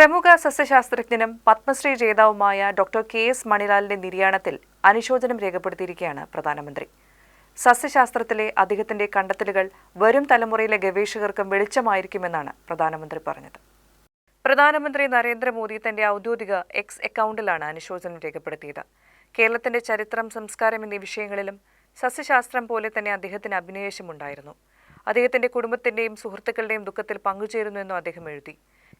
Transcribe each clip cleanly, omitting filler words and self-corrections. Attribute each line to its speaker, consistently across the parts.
Speaker 1: പ്രമുഖ സസ്യശാസ്ത്രജ്ഞനും Padmashri ജേതാവുമായ doctor KS. മണിലാലിന്റെ നിര്യാണത്തിൽ അനുശോചനം രേഖപ്പെടുത്തിയിരിക്കുകയാണ് പ്രധാനമന്ത്രി. സസ്യശാസ്ത്രത്തിലെ അദ്ദേഹത്തിന്റെ കണ്ടെത്തലുകൾ വരും തലമുറയിലെ ഗവേഷകർക്കും വെളിച്ചമായിരിക്കുമെന്നാണ് പ്രധാനമന്ത്രി പറഞ്ഞത്. പ്രധാനമന്ത്രി നരേന്ദ്രമോദി തന്റെ ഔദ്യോഗിക എക്സ് അക്കൗണ്ടിലാണ് അനുശോചനം രേഖപ്പെടുത്തിയത്. കേരളത്തിന്റെ ചരിത്രം, സംസ്കാരം എന്നീ വിഷയങ്ങളിലും സസ്യശാസ്ത്രം പോലെ തന്നെ അദ്ദേഹത്തിന് അഭിനിവേശമുണ്ടായിരുന്നു. അദ്ദേഹത്തിന്റെ കുടുംബത്തിന്റെയും സുഹൃത്തുക്കളുടെയും ദുഃഖത്തിൽ പങ്കുചേരുന്നുവെന്നും അദ്ദേഹം എഴുതി.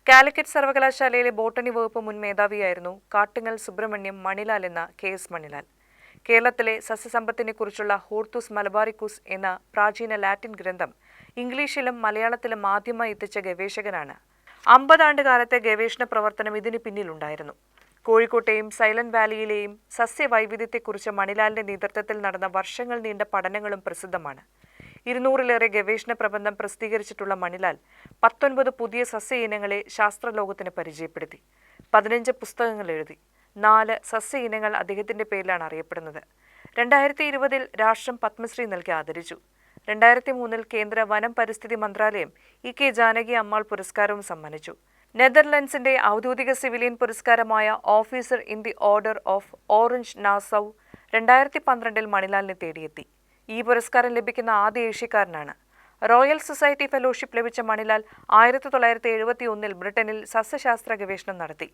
Speaker 1: കാലിക്കറ്റ് സർവകലാശാലയിലെ ബോട്ടണി വകുപ്പ് മുൻ മേധാവിയായിരുന്നു കാട്ടുങ്ങൽ സുബ്രഹ്മണ്യം മണിലാൽ എന്ന കെ.എസ്. മണിലാൽ. കേരളത്തിലെ സസ്യസമ്പത്തിനെക്കുറിച്ചുള്ള ഹോർത്തൂസ് മലബാറിക്കൂസ് എന്ന പ്രാചീന ലാറ്റിൻ ഗ്രന്ഥം ഇംഗ്ലീഷിലും മലയാളത്തിലും ആദ്യമായി എത്തിച്ച ഗവേഷകനാണ്. 50 ആണ്ട് കാലത്തെ ഗവേഷണ പ്രവർത്തനം ഇതിന് പിന്നിലുണ്ടായിരുന്നു. കോഴിക്കോട്ടെയും സൈലന്റ് വാലിയിലെയും സസ്യവൈവിധ്യത്തെക്കുറിച്ച് മണിലാലിന്റെ നേതൃത്വത്തിൽ നടന്ന വർഷങ്ങൾ നീണ്ട പഠനങ്ങളും പ്രസിദ്ധമാണ്. 200-ലേറെ ഗവേഷണ പ്രബന്ധം പ്രസിദ്ധീകരിച്ചിട്ടുള്ള മണിലാൽ 19 പുതിയ സസ്യ ഇനങ്ങളെ ശാസ്ത്രലോകത്തിന് പരിചയപ്പെടുത്തി. 15 പുസ്തകങ്ങൾ എഴുതി. 4 സസ്യ ഇനങ്ങൾ അദ്ദേഹത്തിന്റെ പേരിലാണ് അറിയപ്പെടുന്നത്. 2020-ൽ രാഷ്ട്രം പത്മശ്രീ നൽകി ആദരിച്ചു. 2003-ൽ കേന്ദ്ര വനം പരിസ്ഥിതി മന്ത്രാലയം ഇ.കെ. ജാനകി അമ്മാൾ പുരസ്കാരവും സമ്മാനിച്ചു. നെതർലൻഡ്സിന്റെ ഔദ്യോഗിക സിവിലിയൻ പുരസ്കാരമായ officer in the order of Orange Nassau 2012-ൽ മണിലാലിനെ തേടിയെത്തി. ഈ പുരസ്കാരം ലഭിക്കുന്ന ആദ്യ ഏഷ്യക്കാരനാണ്. റോയൽ സൊസൈറ്റി ഫെലോഷിപ്പ് ലഭിച്ച മണിലാൽ 1971-ൽ ബ്രിട്ടനിൽ സസ്യശാസ്ത്ര ഗവേഷണം നടത്തി.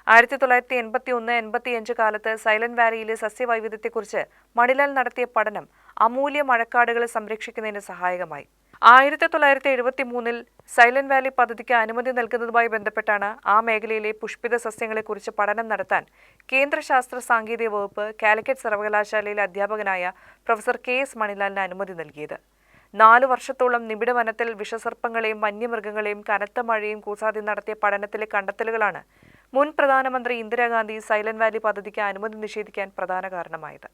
Speaker 1: 1981-85 കാലത്ത് സൈലന്റ് വാലിയിലെ സസ്യവൈവിധ്യത്തെക്കുറിച്ച് മണിലാൽ നടത്തിയ പഠനം അമൂല്യ മഴക്കാടുകളെ സംരക്ഷിക്കുന്നതിന് സഹായകമായി. 1973-ൽ സൈലന്റ് വാലി പദ്ധതിക്ക് അനുമതി നൽകുന്നതുമായി ബന്ധപ്പെട്ടാണ് ആ മേഖലയിലെ പുഷ്പിത സസ്യങ്ങളെക്കുറിച്ച് പഠനം നടത്താൻ കേന്ദ്ര ശാസ്ത്ര സാങ്കേതിക വകുപ്പ് കാലിക്കറ്റ് സർവകലാശാലയിലെ അധ്യാപകനായ പ്രൊഫസർ കെ.എസ്. മണിലാലിന് അനുമതി നൽകിയത്. 4 വർഷത്തോളം നിബിഡ വനത്തിൽ വിഷസർപ്പങ്ങളെയും വന്യമൃഗങ്ങളെയും കനത്ത മഴയും കൂസാതെ നടത്തിയ പഠനത്തിലെ കണ്ടെത്തലുകളാണ് മുൻ പ്രധാനമന്ത്രി ഇന്ദിരാഗാന്ധി സൈലന്റ് വാലി പദ്ധതിക്ക് അനുമതി നിഷേധിക്കാൻ പ്രധാന കാരണമായത്.